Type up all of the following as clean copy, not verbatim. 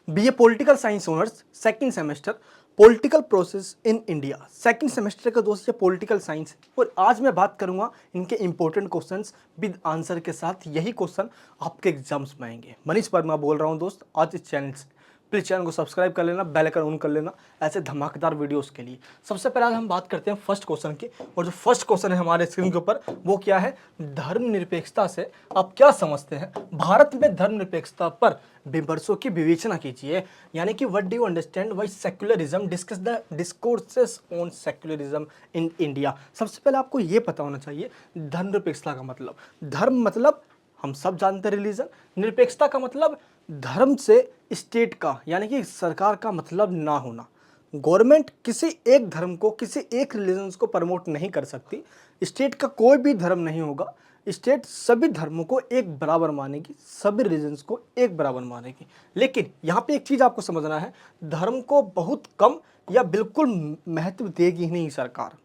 BA political science honours second semester political process in India. Second semester का दोस्त ये political science है और आज मैं बात करूंगा इनके इंपॉर्टेंट क्वेश्चंस विद आंसर के साथ। यही क्वेश्चन आपके एग्जाम्स में आएंगे। मनीष वर्मा बोल रहा हूं दोस्त, आज इस चैनल से प्लीज़ चैनल को सब्सक्राइब कर लेना, बेल आइकन ऑन कर लेना ऐसे धमाकेदार वीडियोस के लिए। सबसे पहले हम बात करते हैं फर्स्ट क्वेश्चन की, और जो फर्स्ट क्वेश्चन है हमारे स्क्रीन के ऊपर वो क्या है, धर्मनिरपेक्षता से आप क्या समझते हैं। भारत में धर्मनिरपेक्षता पर विमर्शों की विवेचना कीजिए। यानी कि what do you understand why secularism, discuss the discourses on secularism in India. सबसे पहले आपको ये पता होना चाहिए धर्मनिरपेक्षता का मतलब। धर्म मतलब हम सब जानते हैं रिलीजन, निरपेक्षता का मतलब धर्म से स्टेट का यानी कि सरकार का मतलब ना होना। गवर्नमेंट किसी एक धर्म को, किसी एक रिलीजन को प्रमोट नहीं कर सकती। स्टेट का कोई भी धर्म नहीं होगा। स्टेट सभी धर्मों को एक बराबर मानेगी, सभी रिलीजन्स को एक बराबर मानेगी। लेकिन यहाँ पे एक चीज़ आपको समझना है, धर्म को बहुत कम या बिल्कुल महत्व देगी ही नहीं सरकार।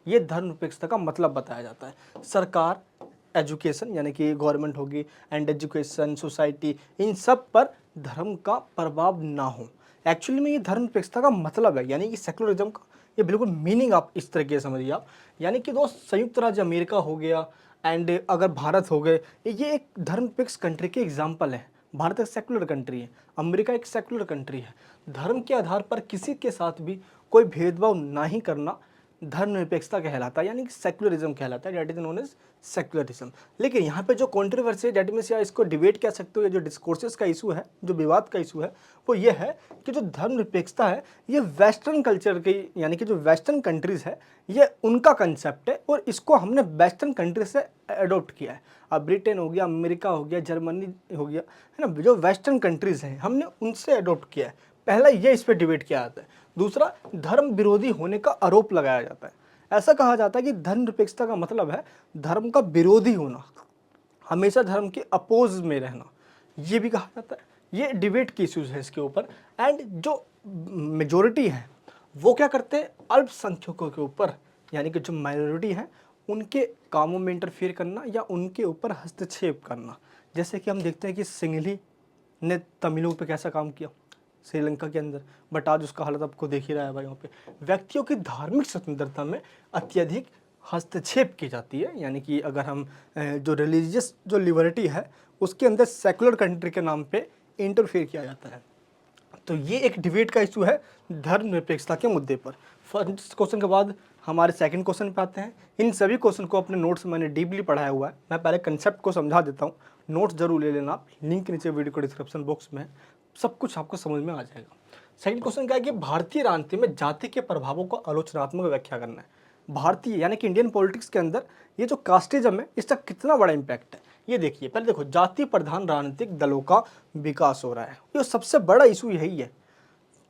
ये धर्मनिरपेक्षता का मतलब बताया जाता है। सरकार एजुकेशन यानी कि गवर्नमेंट होगी एंड एजुकेशन, सोसाइटी, इन सब पर धर्म का प्रभाव ना हो। एक्चुअली में ये धर्मनिरपेक्षता का मतलब है, यानी कि सेकुलरिज्म का ये बिल्कुल मीनिंग आप इस तरीके से समझिए आप। यानी कि दोस्त संयुक्त राज्य अमेरिका हो गया एंड अगर भारत हो गए, ये एक धर्मनिरपेक्ष कंट्री के एग्जाम्पल है। भारत एक सेकुलर कंट्री है, अमेरिका एक सेकुलर कंट्री है। धर्म के आधार पर किसी के साथ भी कोई भेदभाव ना ही करना धर्मनिरपेक्षता कहलाता है, यानी कि सेकुलरिज्म कहलाता है, that is known as secularism. लेकिन यहाँ पे जो कंट्रोवर्सी है, डेट मीन्स या इसको डिबेट कह सकते हो, या जो डिस्कोर्सेस का इशू है, जो विवाद का इशू है, वो ये है कि जो धर्मनिरपेक्षता है ये वेस्टर्न कल्चर की, यानी कि जो वेस्टर्न कंट्रीज है ये उनका कंसेप्ट है और इसको हमने वेस्टर्न कंट्री से अडोप्ट किया है। अब ब्रिटेन हो गया, अमेरिका हो गया, जर्मनी हो गया, है ना, जो वेस्टर्न कंट्रीज हैं हमने उनसे अडोप्ट किया है। पहला ये इस पर डिबेट किया जाता है। दूसरा, धर्म विरोधी होने का आरोप लगाया जाता है। ऐसा कहा जाता है कि धर्मनिरपेक्षता का मतलब है धर्म का विरोधी होना, हमेशा धर्म के अपोज में रहना, ये भी कहा जाता है। ये डिबेट की इश्यूज है इसके ऊपर। एंड जो मेजोरिटी है वो क्या करते हैं, अल्पसंख्यकों के ऊपर, यानी कि जो माइनॉरिटी है उनके कामों में इंटरफेयर करना या उनके ऊपर हस्तक्षेप करना। जैसे कि हम देखते हैं कि सिंघली ने तमिलों पे कैसा काम किया श्रीलंका के अंदर, बट आज उसका हालत आपको देख ही रहा है भाई। वहाँ पे व्यक्तियों की धार्मिक स्वतंत्रता में अत्यधिक हस्तक्षेप की जाती है। यानी कि अगर हम जो रिलीजियस जो लिबर्टी है उसके अंदर सेकुलर कंट्री के नाम पे इंटरफेयर किया जाता है। तो ये एक डिबेट का इशू है धर्मनिरपेक्षता के मुद्दे पर। फर्स्ट क्वेश्चन के बाद हमारे सेकंड क्वेश्चन पे आते हैं। इन सभी क्वेश्चन को अपने नोट्स में मैंने डीपली पढ़ाया हुआ है। मैं पहले कंसेप्ट को समझा देता हूँ, नोट्स जरूर ले लेना आप, लिंक नीचे वीडियो को डिस्क्रिप्शन बॉक्स में है, सब कुछ आपको समझ में आ जाएगा। सेकंड क्वेश्चन क्या है कि भारतीय राजनीति में जाति के प्रभावों को आलोचनात्मक व्याख्या करना है। भारतीय यानी कि इंडियन पॉलिटिक्स के अंदर ये जो कास्टिज्म है इसका कितना बड़ा इंपैक्ट है ये देखिए। पहले देखो, जाति प्रधान राजनीतिक दलों का विकास हो रहा है, ये सबसे बड़ा इशू यही है।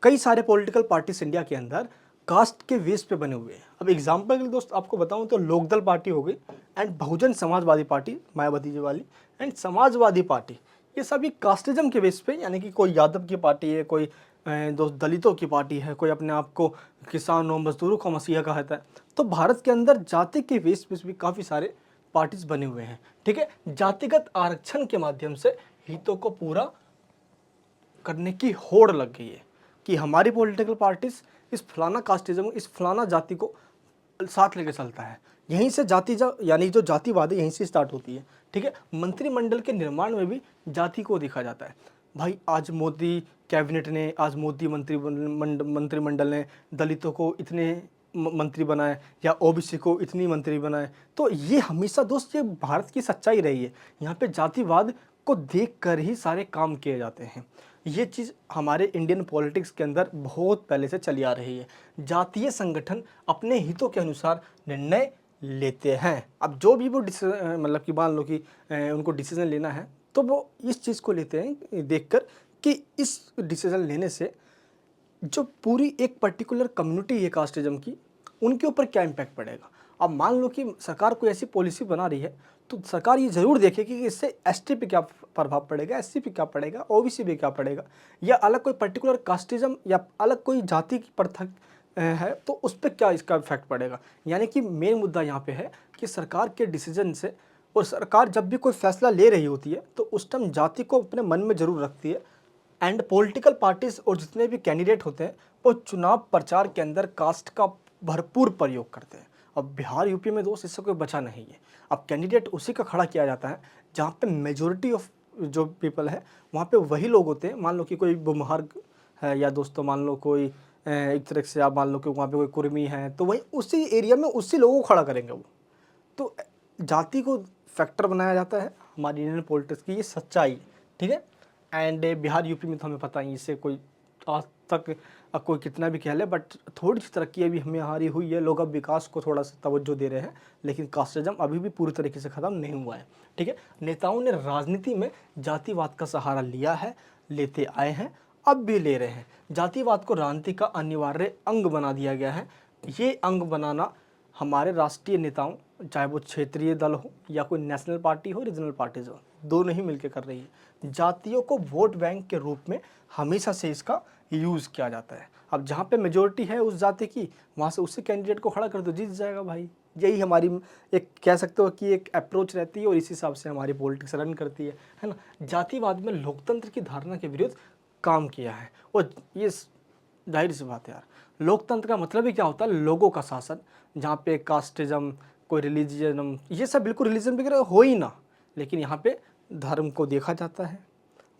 कई सारे पॉलिटिकल पार्टीज इंडिया के अंदर कास्ट के बेस पे बने हुए हैं। अब एग्जांपल के लिए दोस्त आपको बताऊं तो लोकदल पार्टी हो गई एंड बहुजन समाजवादी पार्टी, मायावती जी वाली, एंड समाजवादी पार्टी, ये सभी कास्टिज्म के बेस पे, यानी कि कोई यादव की पार्टी है, कोई दोस्त दलितों की पार्टी है, कोई अपने आप को किसानों मजदूरों का मसीहा कहता है। तो भारत के अंदर जाति के बेस पे भी काफ़ी सारे पार्टीज बने हुए हैं। ठीक है, जातिगत आरक्षण के माध्यम से हितों को पूरा करने की होड़ लग गई है कि हमारी पॉलिटिकल पार्टीज इस फलाना कास्टिज्म, इस फलाना जाति को साथ लेकर चलता है। यहीं से यानी जो जातिवाद है यहीं से स्टार्ट होती है। ठीक है, मंत्रिमंडल के निर्माण में भी जाति को देखा जाता है। भाई आज मोदी कैबिनेट ने, आज मोदी मंत्रिमंडल ने दलितों को इतने मंत्री बनाए या ओबीसी को इतनी मंत्री बनाए। तो ये हमेशा दोस्त ये भारत की सच्चाई रही है। यहाँ पे जातिवाद को देख कर ही सारे काम किए जाते हैं। ये चीज़ हमारे इंडियन पॉलिटिक्स के अंदर बहुत पहले से चली आ रही है। जातीय संगठन अपने हितों के अनुसार निर्णय लेते हैं। अब जो भी वो मतलब कि मान लो कि उनको डिसीजन लेना है तो वो इस चीज़ को लेते हैं देखकर कि इस डिसीजन लेने से जो पूरी एक पर्टिकुलर कम्युनिटी है कास्टिज्म की, उनके ऊपर क्या इम्पैक्ट पड़ेगा। अब मान लो कि सरकार कोई ऐसी पॉलिसी बना रही है तो सरकार ये ज़रूर देखे कि इससे एसटी पे क्या प्रभाव पड़ेगा, एससी पे क्या पड़ेगा, ओबीसी पे क्या पड़ेगा, या अलग कोई पर्टिकुलर कास्टिज्म या अलग कोई जाति की पृथक है तो उस पर क्या इसका इफेक्ट पड़ेगा। यानी कि मेन मुद्दा यहाँ पे है कि सरकार के डिसीजन से, और सरकार जब भी कोई फैसला ले रही होती है तो उस टाइम जाति को अपने मन में ज़रूर रखती है। एंड पॉलिटिकल पार्टीज और जितने भी कैंडिडेट होते हैं वो चुनाव प्रचार के अंदर कास्ट का भरपूर प्रयोग करते हैं। अब बिहार यूपी में दोस्त इससे कोई बचा नहीं है। अब कैंडिडेट उसी का खड़ा किया जाता है जहाँ पे मेजोरिटी ऑफ जो पीपल है वहाँ पे वही लोग होते हैं। मान लो कि कोई बुमहार है, या दोस्तों मान लो कोई एक तरह से आप मान लो कि वहाँ पे कोई कुर्मी है, तो वही उसी एरिया में उसी लोगों को खड़ा करेंगे वो। तो जाति को फैक्टर बनाया जाता है हमारी इंडियन पॉलिटिक्स की, ये सच्चाई, ठीक है। एंड बिहार यूपी में तो हमें पता ही, इससे कोई आज तक अब कोई कितना भी कह ले, बट थोड़ी सी तरक्की अभी हमें हमारी हुई है। लोग अब विकास को थोड़ा सा तवज्जो दे रहे हैं, लेकिन कास्टिज्म अभी भी पूरी तरीके से ख़त्म नहीं हुआ है, ठीक है। नेताओं ने राजनीति में जातिवाद का सहारा लिया है, लेते आए हैं, अब भी ले रहे हैं। जातिवाद को राजनीति का अनिवार्य अंग बना दिया गया है। ये अंग बनाना हमारे राष्ट्रीय नेताओं, चाहे वो क्षेत्रीय दल हो या कोई नेशनल पार्टी हो, रीजनल पार्टीज हो, दोनों ही मिलकर कर रही है। जातियों को वोट बैंक के रूप में हमेशा से इसका यूज़ किया जाता है। अब जहाँ पे मेजोरिटी है उस जाति की, वहाँ से उसी कैंडिडेट को खड़ा कर दो, जीत जाएगा भाई। यही हमारी एक कह सकते हो कि एक अप्रोच रहती है और इसी हिसाब से हमारी पॉलिटिक्स रन करती है ना। जातिवाद में लोकतंत्र की धारणा के विरुद्ध काम किया है। और ये जाहिर सी बात है यार, लोकतंत्र का मतलब ही क्या होता है? लोगों का शासन, जहाँ पे कास्टिज्म, कोई रिलीजियन, ये सब बिल्कुल रिलीजन वगैरह हो ही ना, लेकिन यहाँ पे धर्म को देखा जाता है,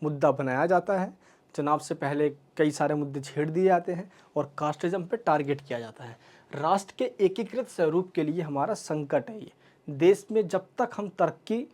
मुद्दा बनाया जाता है, चुनाव से पहले कई सारे मुद्दे छेड़ दिए जाते हैं और कास्टिज्म पे टारगेट किया जाता है। राष्ट्र के एकीकृत स्वरूप के लिए हमारा संकट है ये। देश में जब तक हम तरक्की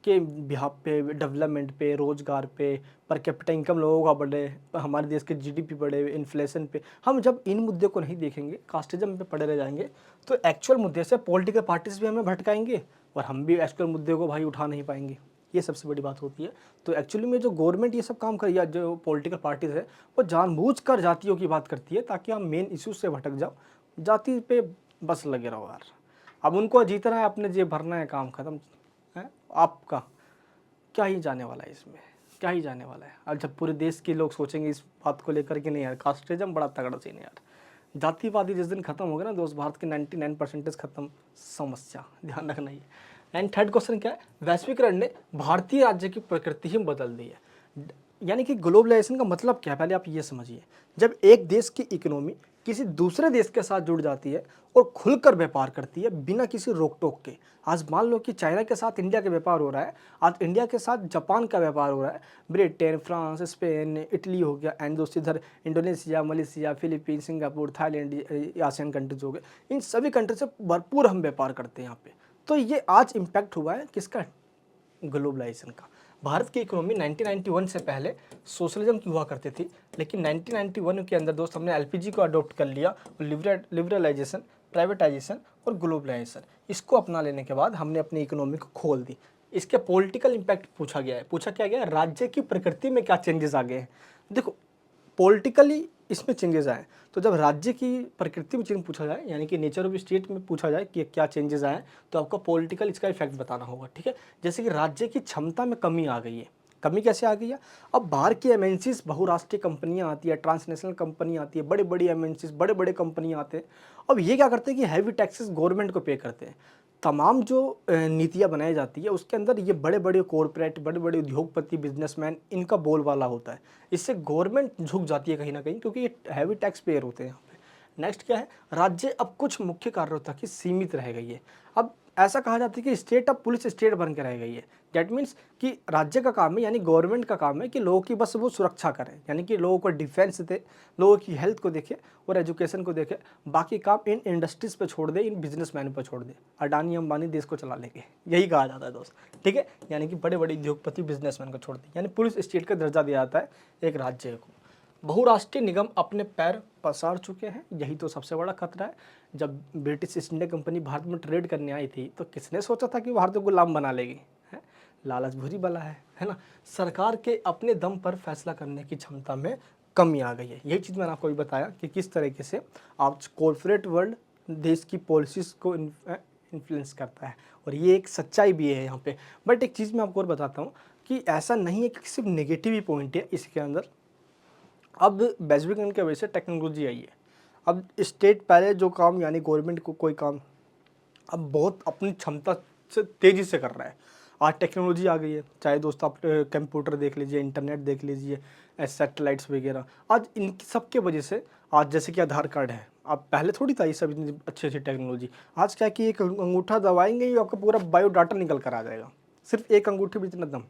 के बिहाफ पे, डेवलपमेंट पे, रोज़गार पे, पर कैपिटा इनकम लोगों का बढ़े, हमारे देश के जीडीपी बढ़े, इन्फ्लेशन पे, हम जब इन मुद्दे को नहीं देखेंगे, कास्टिज्म पे पड़े रह जाएंगे, तो एक्चुअल मुद्दे से पॉलिटिकल पार्टीज भी हमें भटकाएंगे और हम भी एक्चुअल मुद्दे को भाई उठा नहीं पाएंगे। ये सबसे बड़ी बात होती है। तो एक्चुअली में जो गवर्नमेंट ये सब काम कर, या जो पॉलिटिकल पार्टीज है, वो जानबूझकर जातियों की बात करती है ताकि हम मेन इशू से भटक जाओ, जाति पे बस लगे रहो यार। अब उनको जीतना है, अपने जेब भरना है, काम खत्म है आपका। क्या ही जाने वाला है इसमें, क्या ही जाने वाला है। अब जब पूरे देश के लोग सोचेंगे इस बात को लेकर कि नहीं यार, कास्टिज्म बड़ा तगड़ा सीन है यार, जातिवादी जिस दिन खत्म होगा ना दोस्त, भारत के 99% खत्म समस्या, ध्यान रखना ही। एंड थर्ड क्वेश्चन क्या है? वैश्वीकरण ने भारतीय राज्य की प्रकृति ही बदल दी है। यानी कि ग्लोबलाइजेशन का मतलब क्या है, पहले आप ये समझिए। जब एक देश की इकोनॉमी किसी दूसरे देश के साथ जुड़ जाती है और खुलकर व्यापार करती है बिना किसी रोक टोक के, आज मान लो कि चाइना के साथ इंडिया का व्यापार हो रहा है, आज इंडिया के साथ जापान का व्यापार हो रहा है, ब्रिटेन, फ्रांस, स्पेन, इटली हो गया, एंड दोस्त इधर Indonesia, Malaysia, Philippine, Singapore, Thailand, ASEAN countries हो गए, इन सभी कंट्री से भरपूर हम व्यापार करते हैं यहाँ पे। तो ये आज इम्पैक्ट हुआ है किसका? ग्लोबलाइजेशन का। भारत की इकोनॉमी 1991 से पहले सोशलिज्म की हुआ करती थी, लेकिन 1991 के अंदर दोस्त हमने एलपीजी को अडॉप्ट कर लिया और लिबरलाइजेशन, प्राइवेटाइजेशन और ग्लोबलाइजेशन, इसको अपना लेने के बाद हमने अपनी इकोनॉमी को खोल दी। इसके पॉलिटिकल इम्पैक्ट पूछा गया है, पूछा क्या गया? राज्य की प्रकृति में क्या चेंजेस आ गए हैं। देखो पॉलिटिकली इसमें चेंजेस आए, तो जब राज्य की प्रकृति में चेंज पूछा जाए, यानी कि नेचर ऑफ स्टेट में पूछा जाए कि क्या चेंजेस आए, तो आपको पॉलिटिकल इसका इफेक्ट बताना होगा, ठीक है। जैसे कि राज्य की क्षमता में कमी आ गई है। कमी कैसे आ गई है? अब बाहर की एमएनसीज, बहुराष्ट्रीय कंपनियां आती है, ट्रांसनेशनल कंपनी आती है, बड़ी बड़ी एमएनसीज, बड़े बड़े कंपनियां आते हैं। अब ये क्या करते हैं कि हैवी टैक्सेस गवर्नमेंट को पे करते हैं। तमाम जो नीतियाँ बनाई जाती है उसके अंदर ये बड़े बड़े कॉरपोरेट, बड़े बड़े उद्योगपति, बिजनेसमैन, इनका बोलबाला होता है। इससे गवर्नमेंट झुक जाती है कहीं ना कहीं, क्योंकि ये हैवी टैक्स पेयर होते हैं यहाँ पे। नेक्स्ट क्या है? राज्य अब कुछ मुख्य कार्यों तक ही सीमित रह गई है। अब ऐसा कहा जाता है कि स्टेट अब पुलिस स्टेट बन के रह गई है। डेट मीन्स कि राज्य का काम है, यानी गवर्नमेंट का काम है कि लोगों की बस वो सुरक्षा करें, यानी कि लोगों को डिफेंस दे, लोगों की हेल्थ को देखे और एजुकेशन को देखे। बाकी काम इन इंडस्ट्रीज पे छोड़ दे, इन बिजनेसमैन पे छोड़ दे। अडानी अंबानी देश को चला लेंगे, यही कहा जाता है दोस्त, ठीक है। यानी कि बड़े बड़े उद्योगपति, बिजनेसमैन को छोड़ दे, यानी पुलिस स्टेट का दर्जा दिया जाता है एक राज्य को। बहुराष्ट्रीय निगम अपने पैर पसार चुके हैं, यही तो सबसे बड़ा खतरा है। जब British east India company Bharat में ट्रेड करने आई थी, तो किसने सोचा था कि भारत को गुलाम बना लेगी? है लालच बुरी बला है ना। सरकार के अपने दम पर फैसला करने की क्षमता में कमी आ गई है। यही चीज़ मैंने आपको भी बताया कि किस तरीके से आप कॉर्पोरेट वर्ल्ड देश की पॉलिसीज़ को इन्फ्लुएंस करता है, और ये एक सच्चाई भी है यहाँ पे। बट एक चीज़ मैं आपको और बताता हूँ कि ऐसा नहीं है कि सिर्फ नेगेटिव ही पॉइंट है इसके अंदर। अब वैश्वीकरण की वजह से टेक्नोलॉजी आई है। अब स्टेट पहले जो काम, यानी गवर्नमेंट को कोई काम अब बहुत अपनी क्षमता से तेज़ी से कर रहा है। आज टेक्नोलॉजी आ गई है, चाहे दोस्त आप कंप्यूटर देख लीजिए, इंटरनेट देख लीजिए, सैटेलाइट्स वगैरह, आज इन सब के वजह से आज जैसे कि आधार कार्ड है, अब पहले थोड़ी था ये सब इतनी अच्छी अच्छी टेक्नोलॉजी। आज क्या है कि एक अंगूठा दबाएंगे ही आपका पूरा बायोडाटा निकल कर आ जाएगा, सिर्फ एक अंगूठे में इतना दम।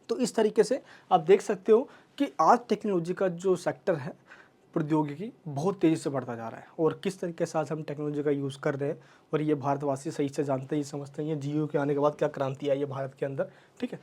तो इस तरीके से आप देख सकते हो कि आज टेक्नोलॉजी का जो सेक्टर है, प्रौद्योगिकी बहुत तेज़ी से बढ़ता जा रहा है, और किस तरीके से आज हम टेक्नोलॉजी का यूज़ कर रहे हैं, और ये भारतवासी सही से जानते ही समझते हैं जियो के आने के बाद क्या क्रांति आई है भारत के अंदर, ठीक है।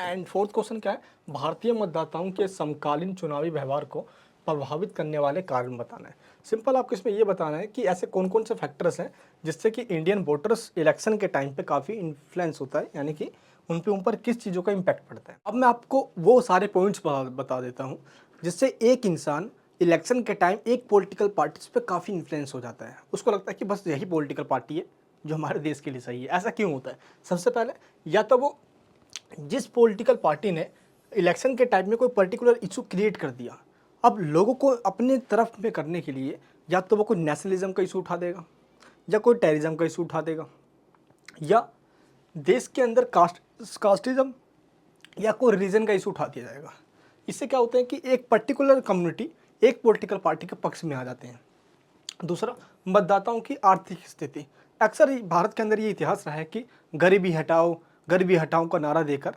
एंड फोर्थ क्वेश्चन क्या है, भारतीय मतदाताओं के समकालीन चुनावी व्यवहार को प्रभावित करने वाले कारण बताना है। सिंपल आपको इसमें ये बताना है कि ऐसे कौन कौन से फैक्टर्स हैं जिससे कि इंडियन वोटर्स इलेक्शन के टाइम पे काफ़ी इन्फ्लुएंस होता है, यानी कि उन पे ऊपर किस चीज़ों का इम्पैक्ट पड़ता है। अब मैं आपको वो सारे पॉइंट्स बता देता हूँ जिससे एक इंसान इलेक्शन के टाइम एक पॉलिटिकल पार्टी पे काफ़ी इन्फ्लुएंस हो जाता है, उसको लगता है कि बस यही पॉलिटिकल पार्टी है जो हमारे देश के लिए सही है। ऐसा क्यों होता है? सबसे पहले, या तो वो जिस पॉलिटिकल पार्टी ने इलेक्शन के टाइम में कोई पर्टिकुलर इशू क्रिएट कर दिया, अब लोगों को अपने तरफ में करने के लिए या तो वो कोई नेशनलिज्म का इशू उठा देगा, या कोई टेररिज्म का इशू उठा देगा, या देश के अंदर कास्टिज्म या कोई रिलीजन का इशू उठा दिया जाएगा। इससे क्या होता है कि एक पर्टिकुलर कम्युनिटी एक पॉलिटिकल पार्टी के पक्ष में आ जाते हैं। दूसरा, मतदाताओं की आर्थिक स्थिति। अक्सर भारत के अंदर ये इतिहास रहा है कि गरीबी हटाओ का नारा देकर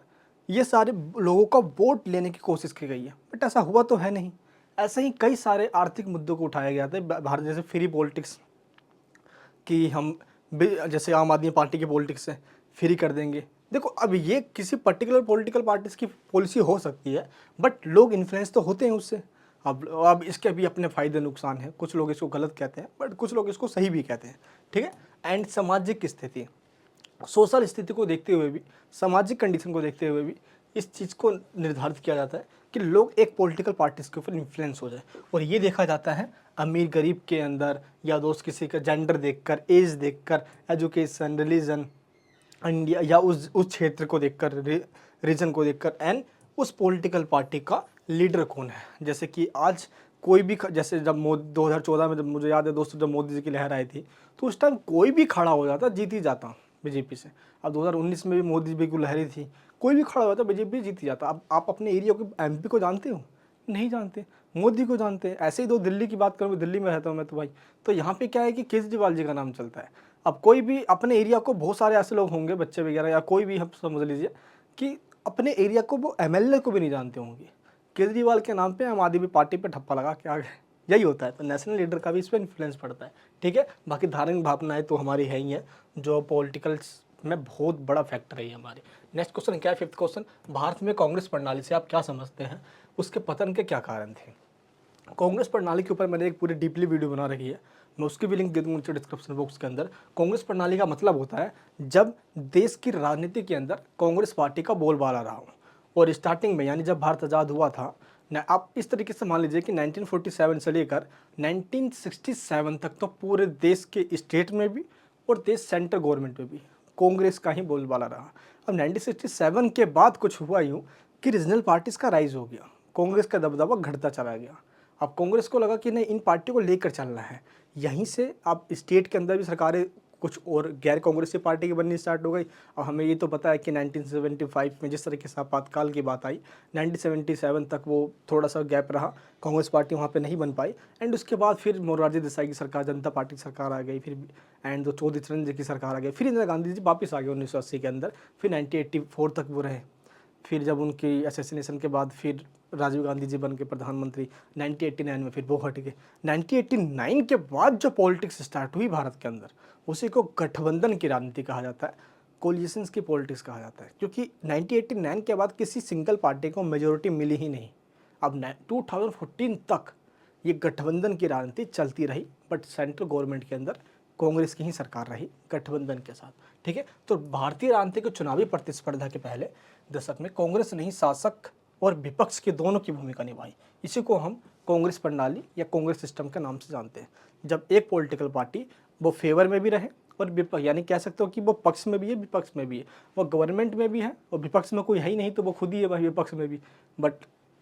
ये सारे लोगों का वोट लेने की कोशिश की गई है, बट ऐसा हुआ तो है नहीं। ऐसे ही कई सारे आर्थिक मुद्दों को उठाया गया था भारत, जैसे फ्री पॉलिटिक्स कि हम जैसे आम आदमी पार्टी की पॉलिटिक्स है फ्री कर देंगे। देखो, अब ये किसी पर्टिकुलर पॉलिटिकल पार्टीज की पॉलिसी हो सकती है, बट लोग इन्फ्लुएंस तो होते हैं उससे। अब इसके भी अपने फ़ायदे नुकसान हैं, कुछ लोग इसको गलत कहते हैं बट कुछ लोग इसको सही भी कहते हैं, ठीक है। एंड सामाजिक स्थिति, सोशल स्थिति को देखते हुए भी, सामाजिक कंडीशन को देखते हुए भी इस चीज़ को निर्धारित किया जाता है कि लोग एक पॉलिटिकल पार्टीज के ऊपर इन्फ्लुएंस हो जाए। और ये देखा जाता है अमीर गरीब के अंदर, या दोस्त किसी का जेंडर देखकर, एज देखकर, एजुकेशन, रिलीजन, इंडिया या उस क्षेत्र को देखकर, रीजन को देखकर, एंड उस पॉलिटिकल पार्टी का लीडर कौन है। जैसे कि आज कोई भी जैसे जब 2014 में, जब मुझे याद है दोस्तों, जब मोदी जी की लहर आई थी, तो उस टाइम कोई भी खड़ा हो जाता, जीत ही जाता बीजेपी से। अब 2019 में भी मोदी जी की लहरी थी, कोई भी खड़ा होता बीजेपी जीत ही जाता। अब आप अपने एरिया को, एमपी को जानते हो? नहीं जानते। मोदी को जानते हैं। ऐसे ही दो दिल्ली की बात करूँ, दिल्ली में रहता हूँ मैं तो भाई, तो यहाँ पे क्या है कि केजरीवाल जी का नाम चलता है। अब कोई भी अपने एरिया को, बहुत सारे ऐसे लोग होंगे, बच्चे वगैरह या कोई भी, हम समझ लीजिए कि अपने एरिया को वो एमएलए को भी नहीं जानते होंगे, केजरीवाल के नाम पे आम आदमी पार्टी पे ठप्पा लगा के आ गए। यही होता है। तो नेशनल लीडर का भी इस पर इन्फ्लुएंस पड़ता है, ठीक है। बाकी धार्मिक भावनाएं तो हमारी है ही है, जो पॉलिटिकल्स में बहुत बड़ा फैक्टर है हमारी। नेक्स्ट क्वेश्चन क्या है, फिफ्थ क्वेश्चन, भारत में कांग्रेस प्रणाली से आप क्या समझते हैं, उसके पतन के क्या कारण थे। कांग्रेस प्रणाली के ऊपर मैंने एक पूरी डीपली वीडियो बना रखी है, मैं उसकी भी लिंक दे दूँगा नीचे डिस्क्रिप्शन बॉक्स के अंदर। कांग्रेस प्रणाली का मतलब होता है जब देश की राजनीति के अंदर कांग्रेस पार्टी का बोलबाला रहा हो। और स्टार्टिंग में, यानी जब भारत आज़ाद हुआ था ना, आप इस तरीके से मान लीजिए कि 1947 से लेकर 1967 तक तो पूरे देश के स्टेट में भी और देश सेंट्रल गवर्नमेंट में भी कांग्रेस का ही बोलबाला रहा। अब 1967 के बाद कुछ हुआ यूँ कि रीजनल पार्टीज़ का राइज हो गया, कांग्रेस का दबदबा घटता चला गया। अब कांग्रेस को लगा कि नहीं, इन पार्टियों को लेकर चलना है। यहीं से अब स्टेट के अंदर भी सरकारें कुछ और गैर कांग्रेसी पार्टी की बननी स्टार्ट हो गई। अब हमें ये तो पता है कि 1975 में जिस तरीके से आपातकाल की बात आई, 1977 तक वो थोड़ा सा गैप रहा, कांग्रेस पार्टी वहाँ पे नहीं बन पाई। एंड उसके बाद फिर मोरारजी देसाई की सरकार, जनता पार्टी की सरकार आ गई, फिर एंड तो चौधरी चरण जी की सरकार आ गई, फिर इंदिरा गांधी जी वापस आ गए 1980 के अंदर, फिर 1984 तक वो रहे। फिर जब उनकी असैसिनेशन के बाद फिर राजीव गांधी जी बन के प्रधानमंत्री 1989 में, फिर वो हट गए। 1989 के बाद जो पॉलिटिक्स स्टार्ट हुई भारत के अंदर, उसी को गठबंधन की राजनीति कहा जाता है, कोलिशंस की पॉलिटिक्स कहा जाता है, क्योंकि 1989 के बाद किसी सिंगल पार्टी को मेजोरिटी मिली ही नहीं। अब 2014 तक ये गठबंधन की राजनीति चलती रही, बट सेंट्रल गवर्नमेंट के अंदर कांग्रेस की ही सरकार रही गठबंधन के साथ, ठीक है। तो भारतीय राजनीति की चुनावी प्रतिस्पर्धा के पहले दशक में कांग्रेस ने ही शासक और विपक्ष के दोनों की भूमिका निभाई। इसी को हम कांग्रेस प्रणाली या कांग्रेस सिस्टम के नाम से जानते हैं, जब एक पॉलिटिकल पार्टी वो फेवर में भी रहे और विपक्ष, यानी कह सकते हो कि वो पक्ष में भी है, विपक्ष में भी है, वो गवर्नमेंट में भी है और विपक्ष में कोई है ही नहीं तो वो खुद ही है भाई विपक्ष में भी। बट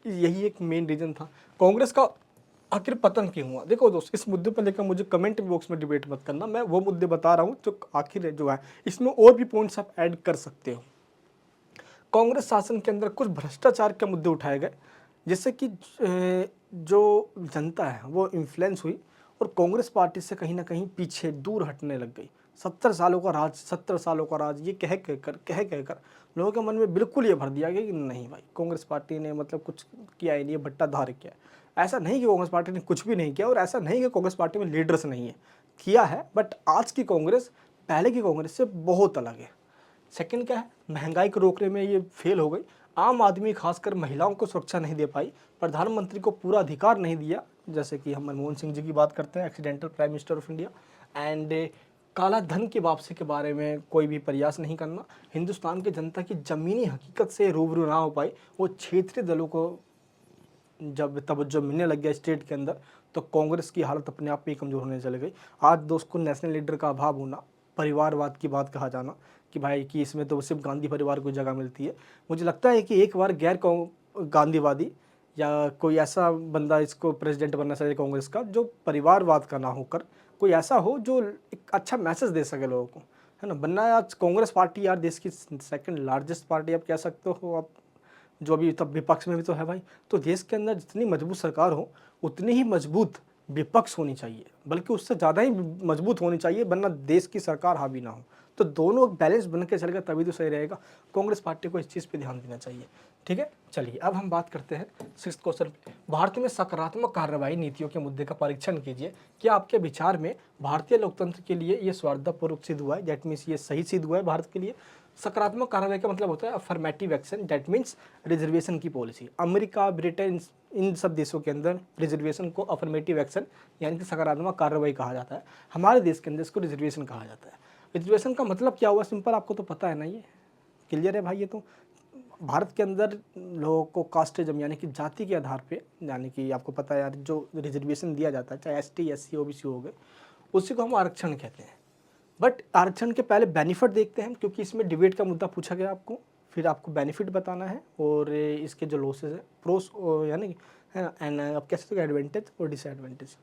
यही एक मेन रीज़न था कांग्रेस का आखिर पतन क्यों हुआ। देखो दोस्त, इस मुद्दे पर लेकर मुझे कमेंट बॉक्स में डिबेट मत करना, मैं वो मुद्दे बता रहा हूँ जो आखिर जो है, इसमें और भी पॉइंट्स आप ऐड कर सकते हो, कांग्रेस शासन के अंदर कुछ भ्रष्टाचार के मुद्दे उठाए गए, जिससे कि जो जनता है वो इन्फ्लुएंस हुई और कांग्रेस पार्टी से कहीं ना कहीं पीछे दूर हटने लग गई। 70 सालों का राज ये कह कर लोगों के मन में बिल्कुल ये भर दिया गया कि नहीं भाई, कांग्रेस पार्टी ने मतलब कुछ किया ही नहीं, भट्टाधार किया है। ऐसा नहीं कि कांग्रेस पार्टी ने कुछ भी नहीं किया, और ऐसा नहीं कि कांग्रेस पार्टी में लीडर्स नहीं है, किया है, बट आज की कांग्रेस पहले की कांग्रेस से बहुत अलग है। सेकंड क्या है, महंगाई को रोकने में ये फेल हो गई। आम आदमी खासकर महिलाओं को सुरक्षा नहीं दे पाई, प्रधानमंत्री को पूरा अधिकार नहीं दिया, जैसे कि हम मनमोहन सिंह जी की बात करते हैं, accidental prime minister of India. And काला धन की वापसी के बारे में कोई भी प्रयास नहीं करना। हिंदुस्तान की जनता की ज़मीनी हकीकत से रूबरू ना हो पाई, वो क्षेत्रीय दलों को जब तवज्जो मिलने लग गया स्टेट के अंदर, तो कांग्रेस की हालत अपने आप में ही कमज़ोर होने चली गई। आज दोस्त को नेशनल लीडर का अभाव होना, परिवारवाद की बात कहा जाना कि भाई कि इसमें तो सिर्फ गांधी परिवार को जगह मिलती है। मुझे लगता है कि एक बार गैर गांधीवादी या कोई ऐसा बंदा इसको प्रेसिडेंट बनना चाहिए कांग्रेस का, जो परिवारवाद का ना होकर कोई ऐसा हो जो एक अच्छा मैसेज दे सके लोगों को, है ना। बनना आज कांग्रेस पार्टी यार देश की सेकंड लार्जेस्ट पार्टी आप कह सकते हो आप, जो अभी तब विपक्ष में भी तो है भाई। तो देश के अंदर जितनी मजबूत सरकार हो उतनी ही मजबूत विपक्ष होनी चाहिए, बल्कि उससे ज़्यादा ही मजबूत होनी चाहिए, वरना देश की सरकार हावी ना हो। तो दोनों बैलेंस बन के चलेगा तभी तो सही रहेगा। कांग्रेस पार्टी को इस चीज़ पे ध्यान देना चाहिए। ठीक है, चलिए अब हम बात करते हैं 6th क्वेश्चन। भारत में सकारात्मक कार्रवाई नीतियों के मुद्दे का परीक्षण कीजिए। क्या आपके विचार में भारतीय लोकतंत्र के लिए ये स्वार्थपूर्वक सिद्ध हुआ है, दैट मीन्स ये सही सिद्ध हुआ है भारत के लिए। सकारात्मक कार्रवाई का मतलब होता है affirmative action, that means reservation की पॉलिसी। अमेरिका, ब्रिटेन, इन सब देशों के अंदर रिजर्वेशन को अफर्मेटिव एक्शन यानी कि सकारात्मक कार्रवाई कहा जाता है। हमारे देश के अंदर इसको रिजर्वेशन कहा जाता है। रिजर्वेशन का मतलब क्या हुआ, सिंपल, आपको तो पता है ना, ये क्लियर है भाई। ये तो भारत के अंदर लोगों को कास्टिज्म यानी कि जाति के आधार पे, यानी कि आपको पता है यार, जो रिजर्वेशन दिया जाता है, चाहे ST SC OBC हो गए, उसी को हम आरक्षण कहते हैं। बट आरक्षण के पहले बेनिफिट देखते हैं, क्योंकि इसमें डिबेट का मुद्दा पूछा गया आपको, फिर आपको बेनिफिट बताना है और इसके जो लॉसेज है, प्रोस यानी है ना, एंड आप कह सकते हो एडवांटेज और डिसएडवांटेज।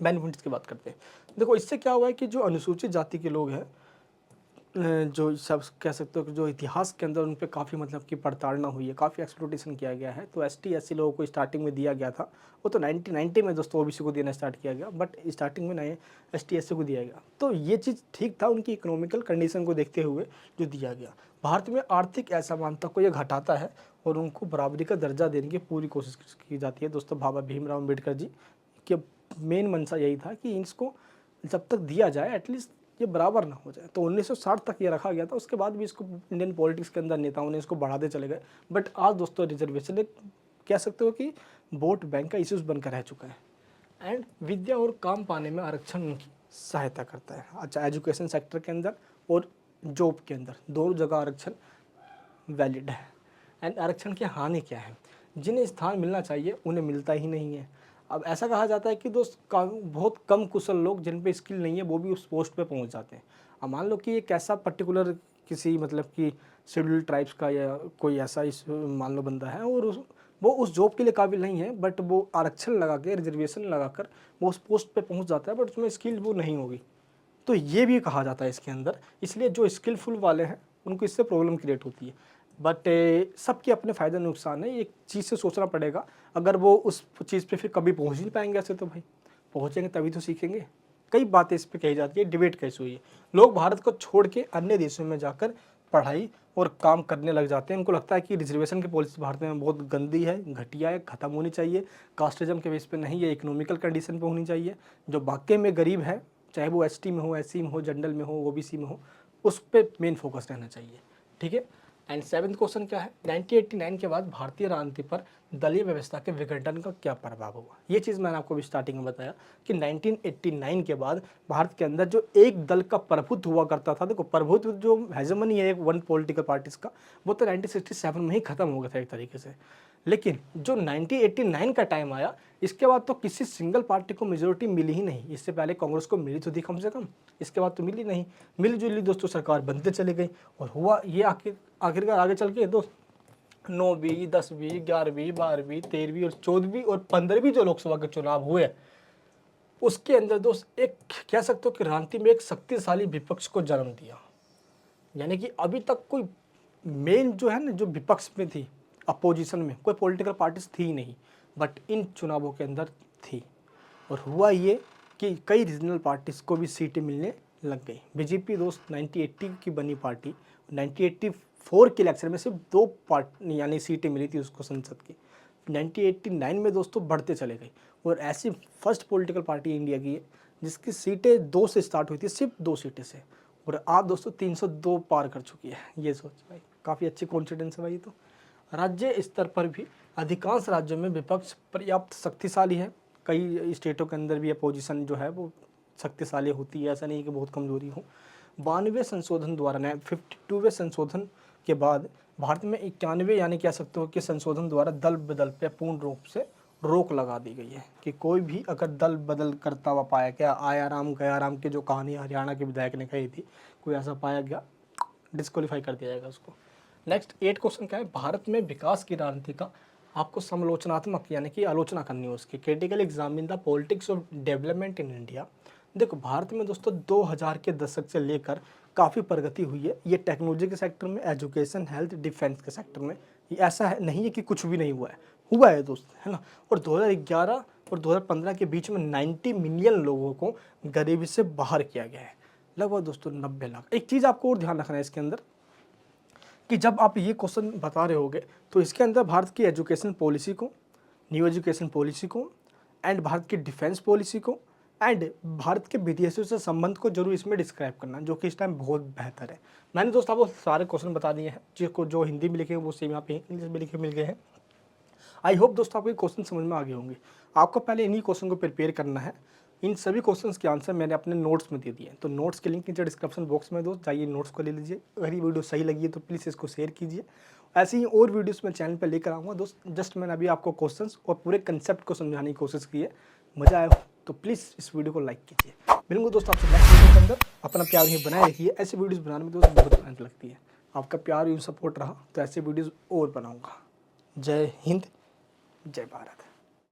बेनिफिट्स की बात करते हैं। देखो, इससे क्या हुआ है कि जो अनुसूचित जाति के लोग हैं, जो सब कह सकते हो कि जो इतिहास के अंदर उन पर काफ़ी मतलब कि प्रताड़ना हुई है, काफ़ी एक्सप्लोटेशन किया गया है। तो ST SC लोगों को स्टार्टिंग में दिया गया था, वो तो 1990 में दोस्तों OBC को देना स्टार्ट किया गया, बट स्टार्टिंग में नए ST SC को दिया गया। तो ये चीज़ ठीक था, उनकी इकोनॉमिकल कंडीशन को देखते हुए जो दिया गया। भारत में आर्थिक असमानता को यह घटाता है और उनको बराबरी का दर्जा देने की पूरी कोशिश की जाती है। दोस्तों, बाबा भीमराव अम्बेडकर जी के मेन मंशा यही था कि इसको जब तक दिया जाए एटलीस्ट ये बराबर ना हो जाए। तो 1960 तक ये रखा गया था, उसके बाद भी इसको इंडियन पॉलिटिक्स के अंदर नेताओं ने इसको बढ़ाते चले गए। बट आज दोस्तों रिजर्वेशन एक कह सकते हो कि वोट बैंक का इश्यूज बनकर रह चुका है। एंड विद्या और काम पाने में आरक्षण उनकी सहायता करता है। अच्छा, एजुकेशन सेक्टर के अंदर और जॉब के अंदर दोनों जगह आरक्षण वैलिड है। एंड आरक्षण की हानि क्या है, जिन्हें स्थान मिलना चाहिए उन्हें मिलता ही नहीं है। अब ऐसा कहा जाता है कि दोस्त बहुत कम कुशल लोग जिन पे स्किल नहीं है वो भी उस पोस्ट पे पहुंच जाते हैं। अब मान लो कि एक ऐसा पर्टिकुलर किसी मतलब कि शेड्यूल ट्राइब्स का या कोई ऐसा इस मान लो बंदा है और वो उस जॉब के लिए काबिल नहीं है, बट वो आरक्षण लगा के, रिजर्वेशन लगा कर वो उस पोस्ट पे पहुंच जाता है, बट उसमें स्किल वो नहीं होगी। तो ये भी कहा जाता है इसके अंदर। इसलिए जो स्किलफुल वाले हैं उनको इससे प्रॉब्लम क्रिएट होती है। बट सबके अपने फ़ायदे नुकसान है, एक चीज़ से सोचना पड़ेगा। अगर वो उस चीज़ पे फिर कभी पहुंच नहीं पाएंगे ऐसे, तो भाई पहुंचेंगे तभी तो सीखेंगे। कई बातें इस पे कही जाती है, डिबेट कैसे हुई है। लोग भारत को छोड़ के अन्य देशों में जाकर पढ़ाई और काम करने लग जाते हैं। उनको लगता है कि रिजर्वेशन की पॉलिसी भारत में बहुत गंदी है, घटिया है, ख़त्म होनी चाहिए, कास्टिज्म के बेस पे नहीं, ये इकोनॉमिकल कंडीशन पे होनी चाहिए। जो वाकई में गरीब है, चाहे वो ST में हो, SC में हो, जनरल में हो, OBC में हो, उस पर मेन फोकस रहना चाहिए। ठीक है। एंड 7th क्वेश्चन क्या है, 1989 के बाद भारतीय राजनीति पर दलीय व्यवस्था के विघटन का क्या प्रभाव हुआ। ये चीज़ मैंने आपको भी स्टार्टिंग में बताया कि 1989 के बाद भारत के अंदर जो एक दल का प्रभुत्व हुआ करता था, देखो प्रभुत्व जो हेजेमनी है एक वन पॉलिटिकल पार्टीज का, वो तो 1967 में ही खत्म हो गया था एक तरीके से। लेकिन जो 1989 का टाइम आया, इसके बाद तो किसी सिंगल पार्टी को मेजोरिटी मिली ही नहीं। इससे पहले कांग्रेस को मिली तो थी कम से कम, इसके बाद तो मिली नहीं। मिलजुली दोस्तों सरकार बनते चली गई और हुआ ये आखिरकार आगे चल के दोस्त 9वीं 10वीं 11वीं 12वीं 13वीं और 14वीं और 15वीं जो लोकसभा के चुनाव हुए, उसके अंदर दोस्त एक कह सकते हो कि राजनीति में एक शक्तिशाली विपक्ष को जन्म दिया। यानी कि अभी तक कोई मेन जो है ना, जो विपक्ष में थी, अपोजिशन में कोई पॉलिटिकल पार्टीज थी नहीं, बट इन चुनावों के अंदर थी। और हुआ ये कि कई रीजनल पार्टीज को भी सीटें मिलने लग गई। बीजेपी दोस्त 1980 की बनी पार्टी, 1984 के इलेक्शन में सिर्फ 2 पार्टी यानी सीटें मिली थी उसको संसद की। 1989 में दोस्तों बढ़ते चले गए, और ऐसी फर्स्ट पॉलिटिकल पार्टी इंडिया की है जिसकी सीटें 2 से स्टार्ट हुई थी, सिर्फ 2 सीटें से, और आज दोस्तों 302 पार कर चुकी है। ये सोच भाई, काफ़ी अच्छी कॉन्फिडेंस है भाई। तो राज्य स्तर पर भी अधिकांश राज्यों में विपक्ष पर्याप्त शक्तिशाली है। कई स्टेटों के अंदर भी अपोजिशन जो है वो शक्तिशाली होती है, ऐसा नहीं है कि बहुत कमजोरी हो। 92वें संशोधन द्वारा 52वें संशोधन के बाद भारत में 91 यानी कह सकते हो कि संशोधन द्वारा दल बदल पे पूर्ण रूप से रोक लगा दी गई है कि कोई भी अगर दल बदल करता हुआ पाया गया, आया राम गया राम की जो कहानी हरियाणा के विधायक ने कही थी, कोई ऐसा पाया गया, डिस्क्वालीफाई कर दिया जाएगा उसको। नेक्स्ट 8 क्वेश्चन क्या है, भारत में विकास की राजनीति का आपको समालोचनात्मक यानी कि आलोचना करनी है उसकी। Critical examine the politics of development in India. देखो भारत में दोस्तों 2000 के दशक से लेकर काफ़ी प्रगति हुई है। ये टेक्नोलॉजी के सेक्टर में, एजुकेशन, हेल्थ, डिफेंस के सेक्टर में। ये ऐसा है नहीं है कि कुछ भी नहीं हुआ है दोस्त, है ना। और 2011 और 2015 के बीच में 90 मिलियन लोगों को गरीबी से बाहर किया गया है, लगभग दोस्तों 90 लाख। एक चीज़ आपको और ध्यान रखना है इसके अंदर कि जब आप ये क्वेश्चन बता रहे होगे तो इसके अंदर भारत की एजुकेशन पॉलिसी को, न्यू एजुकेशन पॉलिसी को, एंड भारत की डिफेंस पॉलिसी को, एंड भारत के विदेशों से संबंध को जरूर इसमें डिस्क्राइब करना, जो कि इस टाइम बहुत बेहतर है। मैंने दोस्त आपको सारे क्वेश्चन बता दिए हैं, जिसको जो हिंदी में लिखे हैं वो सेम यहाँ पे इंग्लिश में लिखे मिल गए हैं। आई होप दोस्तों आपको ये क्वेश्चन समझ में आ गए होंगे। आपको पहले इन्हीं क्वेश्चन को प्रिपेयर करना है। इन सभी क्वेश्चंस के आंसर मैंने अपने नोट्स में दे दिए हैं, तो नोट्स के लिंक नीचे डिस्क्रिप्शन बॉक्स में दोस्त जाइए, नोट्स को ले लीजिए। अगर ये वीडियो सही लगी है तो प्लीज़ इसको शेयर कीजिए। ऐसे ही और वीडियोस मैं चैनल पर लेकर आऊँगा दोस्त। जस्ट मैंने अभी आपको क्वेश्चंस और पूरे कंसेप्ट को समझाने की कोशिश की है। मज़ा आया हो तो प्लीज़ इस वीडियो को लाइक कीजिए। मिलूंगा दोस्त आपसे नेक्स्ट वीडियो के अंदर। अपना प्यार ही बनाए रखिए, ऐसे वीडियोज़ बनाने में दोस्त बहुत मेहनत लगती है। आपका प्यार यूँ सपोर्ट रहा तो ऐसे वीडियोज़ और बनाऊँगा। जय हिंद, जय भारत।